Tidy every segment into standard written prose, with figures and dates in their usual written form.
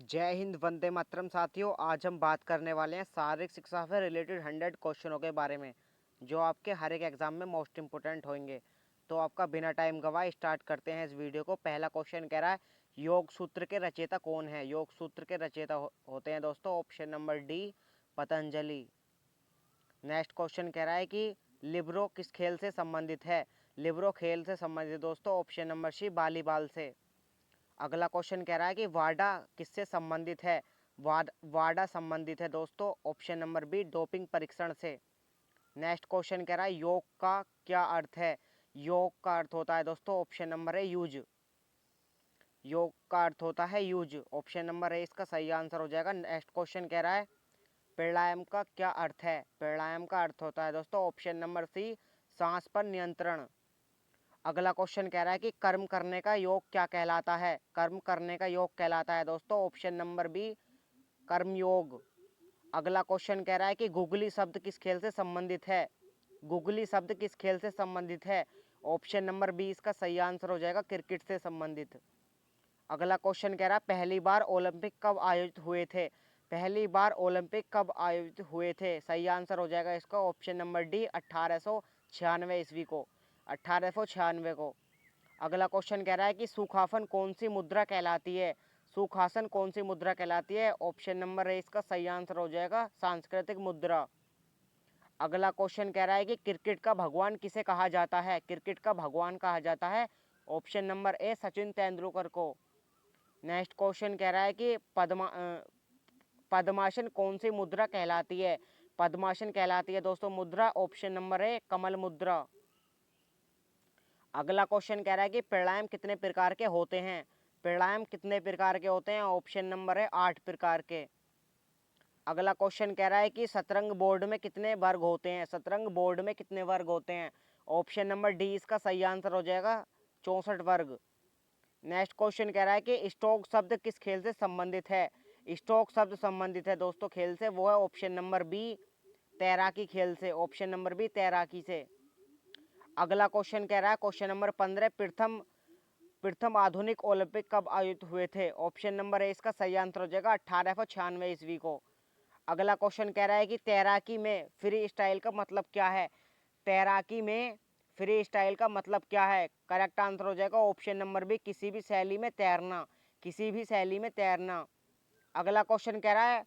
जय हिंद, वंदे मातरम। साथियों, आज हम बात करने वाले हैं शारीरिक शिक्षा से रिलेटेड 100 क्वेश्चनों के बारे में, जो आपके हर एक एग्जाम में मोस्ट इंपोर्टेंट होंगे। तो आपका बिना टाइम गवाए स्टार्ट करते हैं इस वीडियो को। पहला क्वेश्चन कह रहा है, योग सूत्र के रचयिता कौन है? योग सूत्र के रचयिता होते हैं दोस्तों, option number D, Patanjali. Next question कह रहा है कि लिब्रो किस खेल से संबंधित है? लिब्रो खेल से संबंधित दोस्तों, ऑप्शन नंबर सी, वॉलीबॉल से। अगला क्वेश्चन कह रहा है कि वाडा किससे संबंधित है? वाडा संबंधित है दोस्तों, ऑप्शन नंबर बी, डोपिंग परीक्षण से। नेक्स्ट क्वेश्चन कह रहा है, योग का क्या अर्थ है? योग का अर्थ होता है दोस्तों, ऑप्शन नंबर है यूज। योग का अर्थ होता है यूज, ऑप्शन नंबर है इसका सही आंसर हो जाएगा। नेक्स्ट क्वेश्चन कह रहा है, प्राणायाम का क्या अर्थ है? प्राणायाम का अर्थ होता है दोस्तों, ऑप्शन नंबर सी, सांस पर नियंत्रण। अगला क्वेश्चन कह रहा है कि कर्म करने का योग क्या कहलाता है? कर्म करने का योग कहलाता है दोस्तों, ऑप्शन नंबर बी, कर्मयोग। अगला क्वेश्चन कह रहा है कि गुगली शब्द किस खेल से संबंधित है? गुगली शब्द किस खेल से संबंधित है? ऑप्शन नंबर बी इसका सही आंसर हो जाएगा, क्रिकेट से संबंधित। अगला क्वेश्चन कह रहा है, पहली बार ओलंपिक कब आयोजित हुए थे? पहली बार ओलंपिक कब आयोजित हुए थे? सही आंसर हो जाएगा इसका, ऑप्शन नंबर डी, 1896 ईस्वी को, 1896 को। अगला क्वेश्चन कह रहा है कि सुखासन कौन सी मुद्रा कहलाती है? सुखासन कौन सी मुद्रा कहलाती है? ऑप्शन नंबर ए इसका सही आंसर हो जाएगा, सांस्कृतिक मुद्रा। अगला क्वेश्चन कह रहा है कि क्रिकेट का भगवान किसे कहा जाता है? क्रिकेट का भगवान कहा जाता है, option number A, Sachin Tendulkar को। नेक्स्ट क्वेश्चन कह रहा है कि पद्मासन कौन सी मुद्रा कहलाती है? पद्मासन कहलाती है दोस्तों मुद्रा, ऑप्शन नंबर ए, कमल मुद्रा। अगला क्वेश्चन कह रहा है कि प्राणायाम कितने प्रकार के होते हैं? प्राणायाम कितने प्रकार के होते हैं? ऑप्शन नंबर है 8 प्रकार के। अगला क्वेश्चन कह रहा है कि शतरंग बोर्ड में कितने वर्ग होते हैं? शतरंग बोर्ड में कितने वर्ग होते हैं? ऑप्शन नंबर डी इसका सही आंसर हो जाएगा, 64 वर्ग। नेक्स्ट क्वेश्चन कह रहा है कि स्ट्रोक शब्द किस खेल से संबंधित है? स्ट्रोक शब्द संबंधित है दोस्तों खेल से, वो है ऑप्शन नंबर बी, तैराकी खेल से, ऑप्शन नंबर बी, तैराकी से। अगला क्वेश्चन कह रहा है, क्वेश्चन नंबर 15, प्रथम आधुनिक ओलंपिक कब आयोजित हुए थे? ऑप्शन नंबर ए इसका सही आंसर हो जाएगा, 1896 ईस्वी को। अगला क्वेश्चन कह रहा है कि तैराकी में फ्री स्टाइल का मतलब क्या है? तैराकी में फ्री स्टाइल का मतलब क्या है? करेक्ट आंसर हो जाएगा, ऑप्शन नंबर बी, किसी भी शैली में तैरना, किसी भी शैली में तैरना। अगला क्वेश्चन कह रहा है,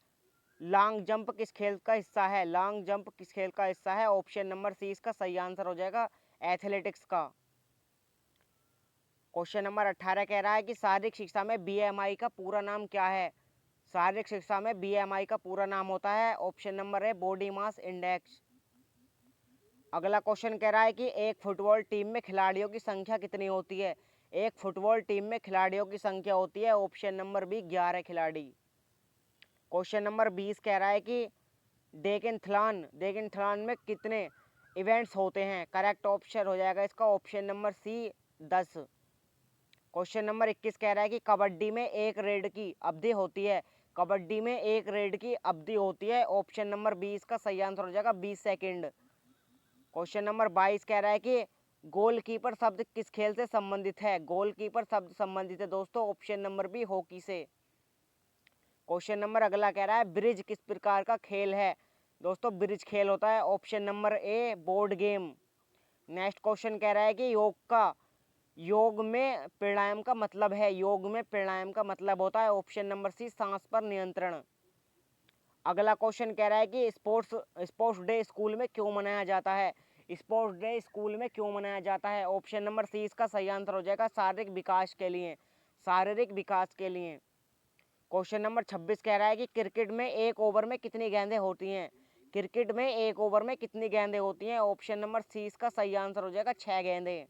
लॉन्ग जंप किस खेल का हिस्सा है? लॉन्ग जंप किस खेल का हिस्सा है? ऑप्शन नंबर सी इसका सही आंसर हो जाएगा, एथलेटिक्स का। क्वेश्चन नंबर 18 कह रहा है कि शारीरिक शिक्षा में बीएमआई का पूरा नाम क्या है? शारीरिक शिक्षा में बीएमआई का पूरा नाम होता है, ऑप्शन नंबर है, बॉडी मास इंडेक्स। अगला क्वेश्चन कह रहा है कि एक फुटबॉल टीम में खिलाड़ियों की संख्या कितनी होती है? एक फुटबॉल टीम में खिलाड़ियों की संख्या होती है, ऑप्शन नंबर बी, 11 खिलाड़ी। क्वेश्चन नंबर 20 कह रहा है कि डेकेथलॉन में कितने इवेंट्स होते हैं? करेक्ट ऑप्शन हो जाएगा इसका, ऑप्शन नंबर सी, 10। क्वेश्चन नंबर 21 कह रहा है कि कबड्डी में एक रेड की अवधि होती है। कबड्डी में एक रेड की अवधि होती है, ऑप्शन नंबर 20 का सही आंसर हो जाएगा, 20 सेकंड। क्वेश्चन नंबर 22 कह रहा है कि गोलकीपर शब्द किस खेल से संबंधित है? गोलकीपर शब्द संबंधित है दोस्तों, ऑप्शन नंबर बी, हॉकी से। क्वेश्चन नंबर अगला कह रहा है, ब्रिज किस प्रकार का खेल है? दोस्तों ब्रिज खेल होता है, ऑप्शन नंबर ए, बोर्ड गेम। नेक्स्ट क्वेश्चन कह रहा है कि योग में प्राणायाम का मतलब है, योग में प्राणायाम का मतलब होता है, ऑप्शन नंबर सी, सांस पर नियंत्रण। अगला क्वेश्चन कह रहा है कि स्पोर्ट्स डे स्कूल में क्यों मनाया जाता है? स्पोर्ट्स डे स्कूल में क्यों मनाया जाता है? ऑप्शन नंबर सी इसका सही आंसर हो जाएगा, शारीरिक विकास के लिए, शारीरिक विकास के लिए। क्वेश्चन नंबर 26 कह रहा है कि क्रिकेट में एक ओवर में कितनी गेंदें होती हैं? क्रिकेट में एक ओवर में कितनी गेंदें होती हैं? ऑप्शन नंबर सी इसका सही आंसर हो जाएगा, 6 गेंदें।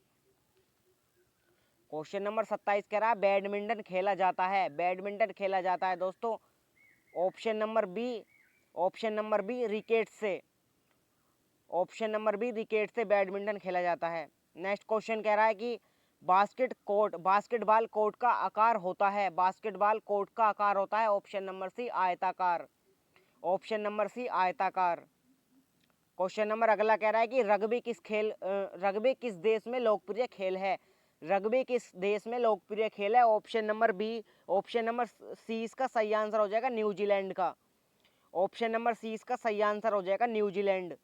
क्वेश्चन नंबर 27 कह रहा है, बैडमिंटन खेला जाता है, बैडमिंटन खेला जाता है दोस्तों, ऑप्शन नंबर बी, रिकेट से, ऑप्शन नंबर बी, रिकेट से बैडमिंटन खेला जाता है। नेक्स्ट क्वेश्चन कह रहा है कि बास्केटबॉल कोर्ट का आकार होता है, बास्केटबॉल कोर्ट का आकार होता है, ऑप्शन नंबर सी, आयताकार, ऑप्शन नंबर सी, आयताकार। क्वेश्चन नंबर अगला कह रहा है कि रग्बी किस देश में लोकप्रिय खेल है? रग्बी किस देश में लोकप्रिय खेल है? ऑप्शन नंबर सी इसका सही आंसर हो जाएगा न्यूजीलैंड का। ऑप्शन नंबर सी इसका सही आंसर हो जाएगा न्यूजीलैंड।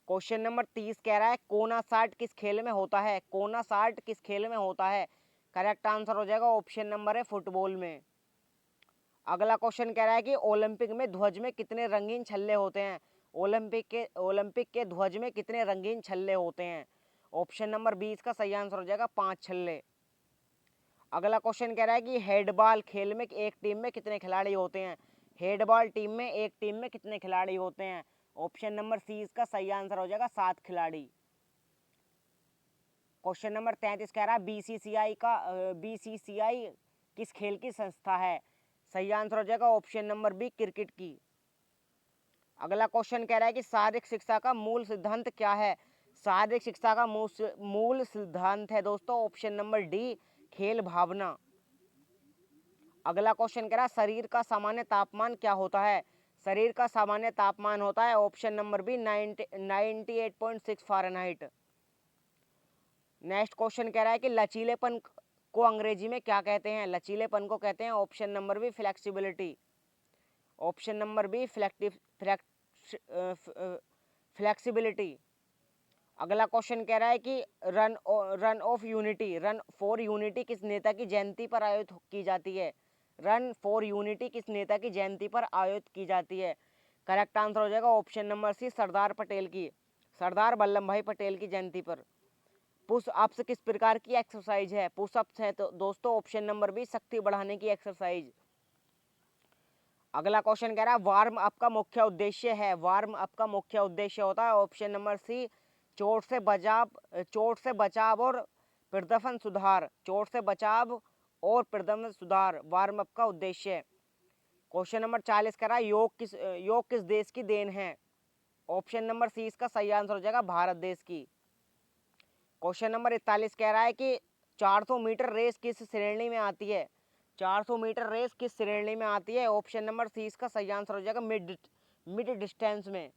क्वेश्चन नंबर 30 कह रहा है कोना साठ किस खेल में होता है? कोना साठ किस खेल में होता है? करेक्ट आंसर हो जाएगा ऑप्शन नंबर है फुटबॉल में। अगला क्वेश्चन कह रहा है कि ओलंपिक में ध्वज में कितने रंगीन छल्ले होते हैं? ओलंपिक के ध्वज में कितने रंगीन छल्ले होते हैं? ऑप्शन नंबर 20 का सही आंसर हो जाएगा 5 छल्ले। अगला क्वेश्चन कह रहा है कि हेडबॉल खेल में एक टीम में कितने खिलाड़ी होते हैं? हेडबॉल टीम में एक टीम में कितने खिलाड़ी होते हैं? ऑप्शन नंबर सी इसका सही आंसर हो जाएगा 7 खिलाड़ी। क्वेश्चन नंबर 33 कह रहा है बीसीसीआई किस खेल की संस्था है? सही आंसर हो जाएगा ऑप्शन नंबर बी क्रिकेट की। अगला क्वेश्चन कह रहा है कि शारीरिक शिक्षा का मूल सिद्धांत क्या है? शारीरिक शिक्षा का मूल सिद्धांत है दोस्तों ऑप्शन नंबर डी खेल भावना। अगला क्वेश्चन कह रहा है शरीर का सामान्य तापमान क्या होता है? शरीर का सामान्य तापमान होता है option number B 98.6 Fahrenheit. Next question कह रहा है कि लचीलेपन को अंग्रेजी में क्या कहते हैं? लचीलेपन को कहते हैं option number B flexibility. Option number B flexibility. अगला क्वेश्चन कह रहा है कि रन फॉर यूनिटी किस नेता की जयंती पर आयोजित की जाती है? रन फॉर यूनिटी किस नेता की जयंती पर आयोजित की जाती है? करेक्ट आंसर हो जाएगा ऑप्शन नंबर सी सरदार पटेल की, सरदार वल्लभ भाई पटेल की जयंती पर। पुशअप्स किस प्रकार की एक्सरसाइज है? पुशअप्स है तो दोस्तों ऑप्शन नंबर बी शक्ति बढ़ाने की एक्सरसाइज। अगला क्वेश्चन कह रहा है वार्म अप का मुख्य उद्देश्य है? वार्म अप का मुख्य उद्देश्य होता है ऑप्शन नंबर सी चोट से बचाव और प्रदर्शन सुधार। चोट से बचाव और प्रदर्शन सुधार वार्म अप का उद्देश्य है। क्वेश्चन नंबर 40 कह रहा है योग किस देश की देन है? ऑप्शन नंबर सी इसका सही आंसर हो जाएगा भारत देश की। क्वेश्चन नंबर 41 कह रहा है कि 400 मीटर रेस किस श्रेणी में आती है? 400 मीटर रेस किस श्रेणी में आती है? ऑप्शन नंबर सी इसका सही आंसर हो जाएगा मिड डिस्टेंस में।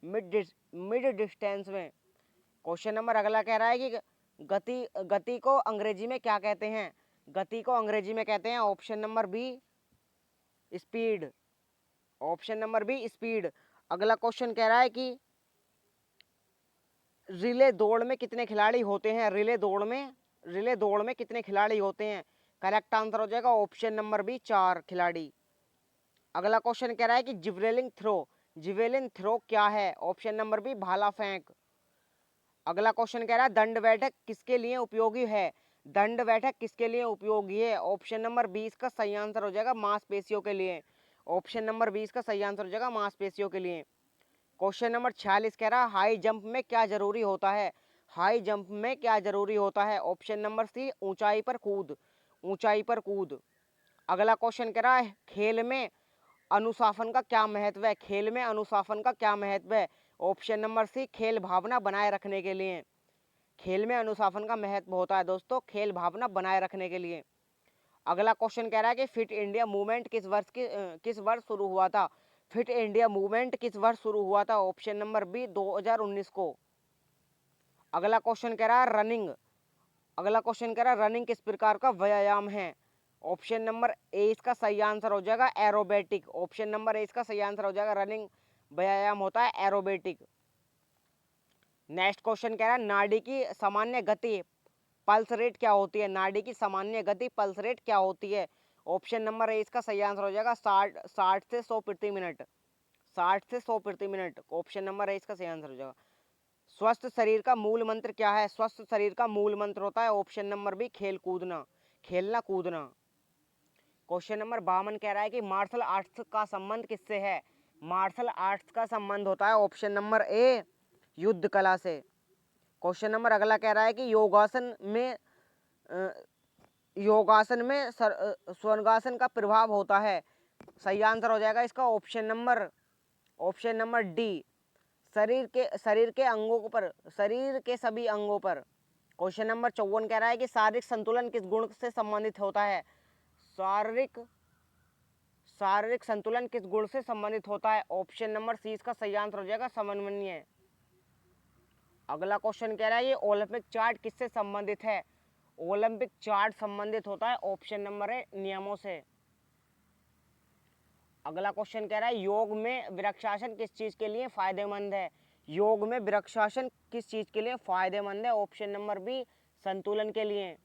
मिड डिस्टेंस में। क्वेश्चन नंबर अगला कह रहा है कि गति को अंग्रेजी में क्या कहते हैं? गति को अंग्रेजी में कहते हैं option number B speed. Option number B speed. अगला क्वेश्चन कह रहा है कि रिले दौड़ में कितने खिलाड़ी होते हैं? रिले दौड़ में कितने खिलाड़ी होते हैं? करेक्ट आंसर हो जाएगा ऑप्शन नंबर बी 4 खिलाड़ी। अगला क्वेश्चन कह रहा है कि जिवेलिन थ्रो क्या है? ऑप्शन नंबर बी भाला फेंक। अगला क्वेश्चन कह रहा है दंड बैठक किसके लिए उपयोगी है? दंड बैठक किसके लिए उपयोगी है? ऑप्शन नंबर 20 का सही आंसर हो जाएगा मांसपेशियों के लिए। ऑप्शन नंबर 20 का सही आंसर हो जाएगा मांसपेशियों के लिए। क्वेश्चन नंबर 46 कह रहा है हाई जंप में क्या जरूरी होता है? हाई जंप में क्या जरूरी होता है? ऑप्शन नंबर सी ऊंचाई पर कूद। अगला क्वेश्चन कह रहा है खेल में अनुशासन का क्या महत्व है? खेल में अनुशासन का क्या महत्व है? ऑप्शन नंबर सी खेल भावना बनाए रखने के लिए। खेल में अनुशासन का महत्व होता है दोस्तों खेल भावना बनाए रखने के लिए। अगला क्वेश्चन कह रहा है कि फिट इंडिया मूवमेंट किस वर्ष शुरू हुआ था? फिट इंडिया मूवमेंट किस वर्ष शुरू हुआ था? ऑप्शन नंबर बी 2019 को। अगला क्वेश्चन कह रहा है रनिंग किस प्रकार का व्यायाम है? ऑप्शन नंबर ए इसका सही आंसर हो जाएगा एरोबेटिक। ऑप्शन नंबर ए इसका सही आंसर हो जाएगा रनिंग व्यायाम होता है एरोबेटिक। नेक्स्ट क्वेश्चन कह रहा है नाड़ी की सामान्य गति पल्स रेट क्या होती है? नाड़ी की सामान्य गति पल्स रेट क्या होती है? ऑप्शन नंबर ए इसका सही आंसर हो जाएगा 60 से 100 प्रति मिनट। 60 से 100 प्रति मिनट। ऑप्शन नंबर ए इसका सही आंसर हो जाएगा। स्वस्थ शरीर का मूल मंत्र क्या है? स्वस्थ शरीर का मूल मंत्र होता है ऑप्शन नंबर बी खेलना कूदना। क्वेश्चन नंबर 52 कह रहा है कि मार्शल आर्ट्स का संबंध किससे है? मार्शल आर्ट्स का संबंध होता है ऑप्शन नंबर ए युद्ध कला से। क्वेश्चन नंबर अगला कह रहा है कि योगासन में स्वर्गासन का प्रभाव होता है। सही आंसर हो जाएगा इसका ऑप्शन नंबर डी शरीर के सभी अंगों पर। क्वेश्चन नंबर 54 कह रहा है कि शारीरिक संतुलन किस गुण से संबंधित होता है? शारीरिक संतुलन किस गुण से संबंधित होता है? ऑप्शन नंबर सी इसका सही आंसर हो जाएगा समन्वय। अगला क्वेश्चन कह रहा है ये ओलंपिक चार्ट किससे संबंधित है? ओलंपिक चार्ट संबंधित होता है ऑप्शन नंबर है नियमों से। अगला क्वेश्चन कह रहा है योग में वृक्षासन किस चीज के लिए फायदेमंद है? योग में वृक्षासन किस चीज के लिए फायदेमंद है? ऑप्शन नंबर बी संतुलन के लिए।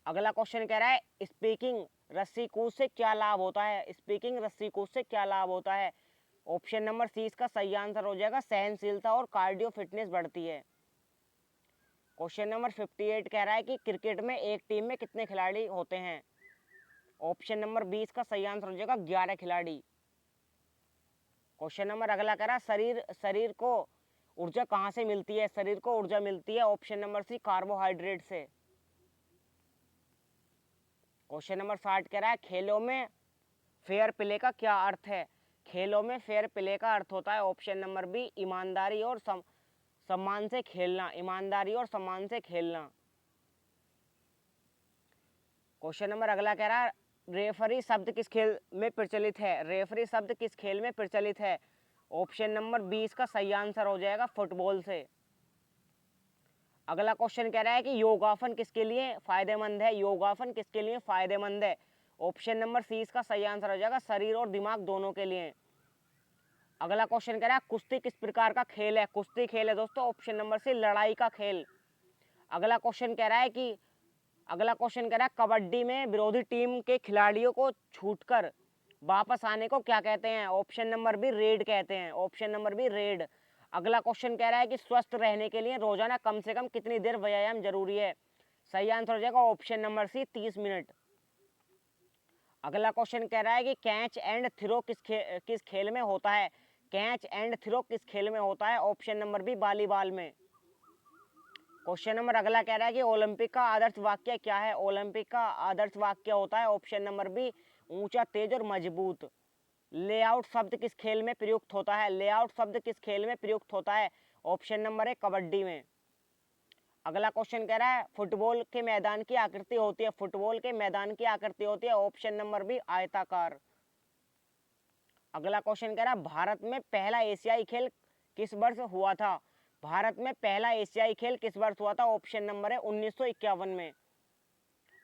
अगला क्वेश्चन कह रहा है स्पीकिंग रस्सी कूद से क्या लाभ होता है? स्पीकिंग रस्सी कूद से क्या लाभ होता है? ऑप्शन नंबर सी इसका सही आंसर हो जाएगा सहनशीलता और कार्डियो फिटनेस बढ़ती है। क्वेश्चन नंबर 58 कह रहा है कि क्रिकेट में एक टीम में कितने खिलाड़ी होते हैं? ऑप्शन नंबर 20 का सही आंसर हो जाएगा 11 खिलाड़ी। क्वेश्चन नंबर अगला कह रहा है शरीर को ऊर्जा कहाँ से मिलती है? शरीर को ऊर्जा मिलती है ऑप्शन नंबर सी कार्बोहाइड्रेट से। क्वेश्चन नंबर 60 कह रहा है खेलों में फेयर प्ले का क्या अर्थ है? खेलों में फेयर प्ले का अर्थ होता है ऑप्शन नंबर बी ईमानदारी और सम्मान से खेलना। ईमानदारी और सम्मान से खेलना। क्वेश्चन नंबर अगला कह रहा है रेफरी शब्द किस खेल में प्रचलित है? रेफरी शब्द किस खेल में प्रचलित है? ऑप्शन नंबर 20 का सही आंसर हो जाएगा फुटबॉल से। अगला क्वेश्चन कह रहा है कि योगासन किसके लिए फायदेमंद है? योगासन किसके लिए फायदेमंद है? ऑप्शन नंबर सी इसका सही आंसर हो जाएगा शरीर और दिमाग दोनों के लिए। अगला क्वेश्चन कह रहा है कुश्ती किस प्रकार का खेल है? कुश्ती खेल है दोस्तों ऑप्शन नंबर सी लड़ाई का खेल। अगला क्वेश्चन कह रहा है कबड्डी में विरोधी टीम के खिलाड़ियों को छूटकर वापस आने को क्या कहते हैं? ऑप्शन नंबर बी रेड कहते हैं। Option number B red. अगला क्वेश्चन कह रहा है कि स्वस्थ रहने के लिए रोजाना कम से कम कितनी देर व्यायाम जरूरी है? सही आंसर हो जाएगा ऑप्शन नंबर सी 30 मिनट। अगला क्वेश्चन कह रहा है कि कैच एंड थ्रो किस खेल में होता है? कैच एंड थ्रो किस खेल में होता है? ऑप्शन नंबर बी वॉलीबॉल में। क्वेश्चन नंबर अगला कह रहा है कि ओलंपिक का आदर्श वाक्य क्या है? ओलंपिक का आदर्श वाक्य होता है ऑप्शन नंबर बी ऊंचा तेज और मजबूत। लेआउट शब्द किस खेल में प्रयुक्त होता है? लेआउट शब्द किस खेल में प्रयुक्त होता है? ऑप्शन नंबर है कबड्डी में। अगला क्वेश्चन कह रहा है फुटबॉल के मैदान की आकृति होती है? फुटबॉल के मैदान की आकृति होती है ऑप्शन नंबर बी आयताकार। अगला क्वेश्चन कह रहा है भारत में पहला एशियाई खेल किस वर्ष हुआ था? भारत में पहला एशियाई खेल किस वर्ष हुआ था? ऑप्शन नंबर है 1951 में।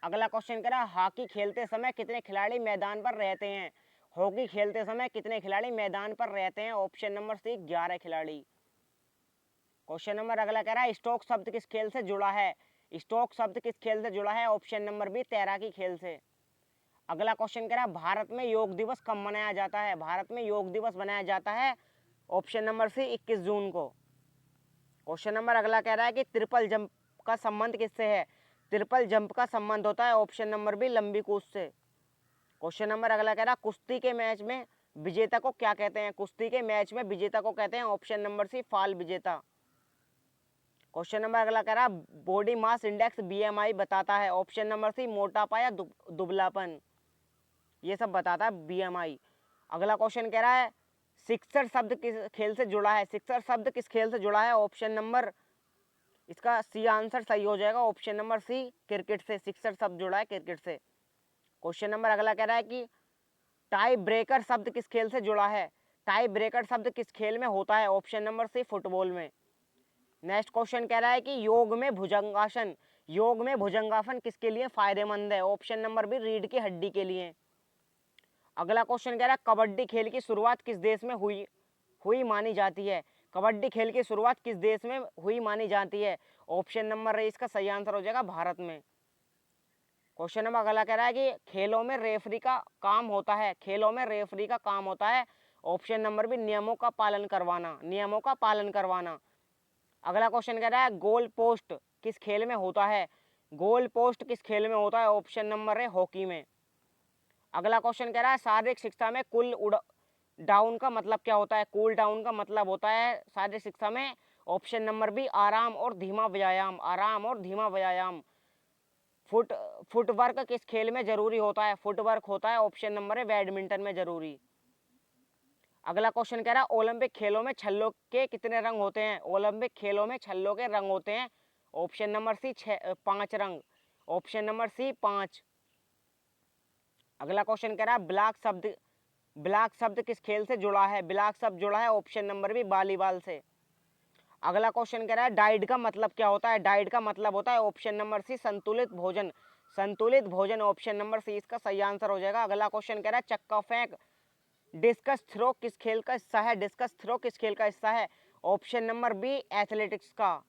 अगला क्वेश्चन कह रहा है हॉकी खेलते समय कितने खिलाड़ी मैदान पर रहते हैं? हॉकी खेलते समय कितने खिलाड़ी मैदान पर रहते हैं? ऑप्शन नंबर सी 11 खिलाड़ी। क्वेश्चन नंबर अगला कह रहा है स्टोक शब्द किस खेल से जुड़ा है? स्टोक शब्द किस खेल से जुड़ा है? ऑप्शन नंबर बी तैराकी खेल से। अगला क्वेश्चन कह रहा है भारत में योग दिवस कब मनाया जाता है? भारत में योग दिवस मनाया जाता है ऑप्शन नंबर सी 21 जून को। क्वेश्चन नंबर अगला कह रहा है कि ट्रिपल जंप का संबंध किससे है? ट्रिपल जंप का संबंध होता है ऑप्शन नंबर बी लंबी कूद से। क्वेश्चन नंबर अगला कह रहा है कुश्ती के मैच में विजेता को क्या कहते हैं? कुश्ती के मैच में विजेता को कहते हैं ऑप्शन नंबर सी फाल विजेता। क्वेश्चन नंबर अगला कह रहा है बॉडी मास इंडेक्स बीएमआई बताता है ऑप्शन नंबर सी मोटापा या दुबलापन। ये सब बताता है बीएमआई। अगला क्वेश्चन कह रहा है सिक्सर शब्द किस खेल से जुड़ा है? सिक्सर शब्द किस खेल से जुड़ा है? ऑप्शन नंबर इसका सी आंसर सही हो जाएगा ऑप्शन नंबर सी क्रिकेट से। सिक्सर शब्द जुड़ा है क्रिकेट से। क्वेश्चन नंबर अगला कह रहा है कि टाई ब्रेकर शब्द किस खेल से जुड़ा है? टाई ब्रेकर शब्द किस खेल में होता है? ऑप्शन नंबर सी फुटबॉल में। नेक्स्ट क्वेश्चन कह रहा है कि योग में भुजंगासन किसके लिए फायदेमंद है? ऑप्शन नंबर बी रीढ़ की हड्डी के लिए। अगला क्वेश्चन कह रहा है कबड्डी खेल की शुरुआत किस देश में हुई मानी जाती है? कबड्डी खेल की शुरुआत किस देश में हुई मानी जाती है? ऑप्शन नंबर है इसका सही आंसर हो जाएगा भारत में। क्वेश्चन नंबर अगला कह रहा है कि खेलों में रेफरी का काम होता है? खेलों में रेफरी का काम होता है ऑप्शन नंबर बी नियमों का पालन करवाना। नियमों का पालन करवाना। अगला क्वेश्चन कह रहा है गोल पोस्ट किस खेल में होता है? गोल पोस्ट किस खेल में होता है? ऑप्शन नंबर है हॉकी में। अगला क्वेश्चन कह रहा है शारीरिक शिक्षा में कूल डाउन का मतलब क्या होता है? कूल डाउन का मतलब होता है शारीरिक शिक्षा में ऑप्शन नंबर बी आराम और धीमा व्यायाम। आराम और धीमा व्यायाम। फुटवर्क किस खेल में जरूरी होता है? फुटवर्क होता है ऑप्शन नंबर है बैडमिंटन में जरूरी। अगला क्वेश्चन कह रहा है ओलंपिक खेलों में छल्लों के कितने रंग होते हैं? ओलंपिक खेलों में छल्लों के रंग होते हैं ऑप्शन नंबर सी 5 रंग। Option number C 5। अगला क्वेश्चन कह रहा है ब्लॉक शब्द किस खेल से जुड़ा है? ब्लॉक शब्द जुड़ा है ऑप्शन नंबर बी वॉलीबॉल से। अगला क्वेश्चन कह रहा है डाइट का मतलब क्या होता है। डाइट का मतलब होता है ऑप्शन नंबर सी संतुलित भोजन। संतुलित भोजन ऑप्शन नंबर सी इसका सही आंसर हो जाएगा। अगला क्वेश्चन कह रहा है चक्का फेंक डिस्कस थ्रो किस खेल का हिस्सा है। डिस्कस थ्रो किस खेल का हिस्सा है। ऑप्शन नंबर बी एथलेटिक्स का।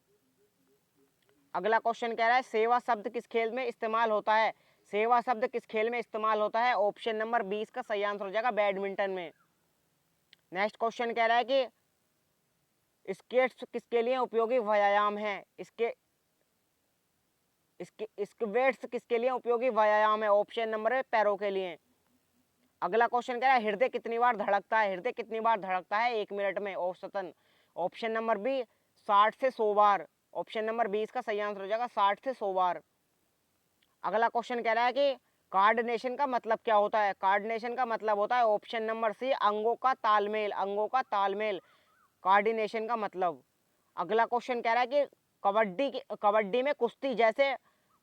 अगला क्वेश्चन कह रहा है सेवा शब्द किस खेल में इस्तेमाल होता है। सेवा शब्द किस खेल में इस्तेमाल होता है। ऑप्शन नंबर 20 का सही आंसर हो जाएगा बैडमिंटन में। नेक्स्ट क्वेश्चन कह रहा है कि स्केट्स किसके लिए उपयोगी व्यायाम है। स्क्वेट्स किसके लिए उपयोगी व्यायाम है। ऑप्शन नंबर है पैरों के लिए। अगला क्वेश्चन कह रहा है हृदय कितनी बार धड़कता है। हृदय कितनी बार धड़कता है 1 मिनट में औसतन। ऑप्शन नंबर बी 60 से 100 बार। ऑप्शन नंबर 20 का सही आंसर हो जाएगा 60 से 100 बार। अगला क्वेश्चन कह रहा है कि कार्डिनेशन का मतलब क्या होता है। कार्डिनेशन का मतलब होता है ऑप्शन नंबर सी अंगों का तालमेल। अंगों का तालमेल कार्डिनेशन का मतलब। अगला क्वेश्चन कह रहा है कि कबड्डी में कुश्ती जैसे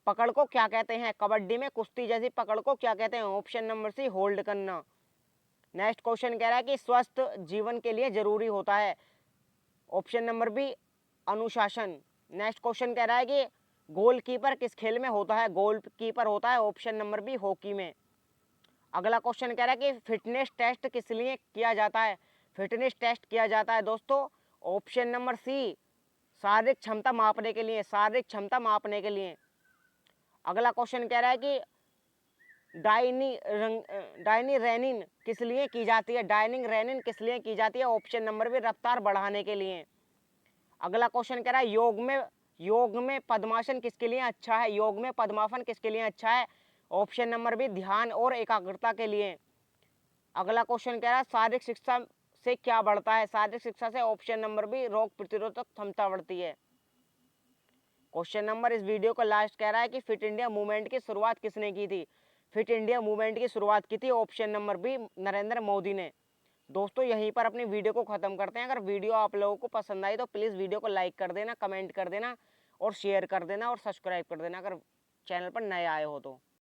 पकड़ को क्या कहते हैं। कबड्डी में कुश्ती जैसी पकड़ को क्या कहते हैं। ऑप्शन नंबर सी होल्ड करना। नेक्स्ट क्वेश्चन कह रहा है कि स्वस्थ जीवन के लिए जरूरी होता है। ऑप्शन नंबर बी अनुशासन। नेक्स्ट क्वेश्चन कह रहा है कि गोलकीपर किस खेल में होता है। गोलकीपर होता है ऑप्शन नंबर बी हॉकी में। अगला क्वेश्चन कह रहा है कि फिटनेस टेस्ट किस लिए किया जाता है। फिटनेस टेस्ट किया जाता है दोस्तों ऑप्शन नंबर सी शारीरिक क्षमता मापने के लिए। शारीरिक क्षमता मापने के लिए। अगला क्वेश्चन कह रहा है कि डायनी रेनिन किस लिए की जाती है। डायनिंग रेनिन किस लिए की जाती है। ऑप्शन नंबर बी रफ्तार बढ़ाने के लिए। अगला क्वेश्चन कह रहा है योग में पद्मासन किसके लिए अच्छा है। योग में पद्मासन किसके लिए अच्छा है। ऑप्शन नंबर बी ध्यान और एकाग्रता के लिए। अगला क्वेश्चन कह रहा है शारीरिक शिक्षा से क्या बढ़ता है। शारीरिक शिक्षा से ऑप्शन नंबर बी रोग प्रतिरोधक क्षमता बढ़ती है। क्वेश्चन नंबर इस वीडियो का लास्ट कह रहा है कि फिट इंडिया मूवमेंट की शुरुआत किसने की थी। फिट इंडिया मूवमेंट की शुरुआत की थी option number B Narendra Modi ने। दोस्तों यहीं पर अपनी वीडियो को ख़त्म करते हैं। अगर वीडियो आप लोगों को पसंद आई तो प्लीज़ वीडियो को लाइक कर देना, कमेंट कर देना और शेयर कर देना और सब्सक्राइब कर देना अगर चैनल पर नए आए हो तो।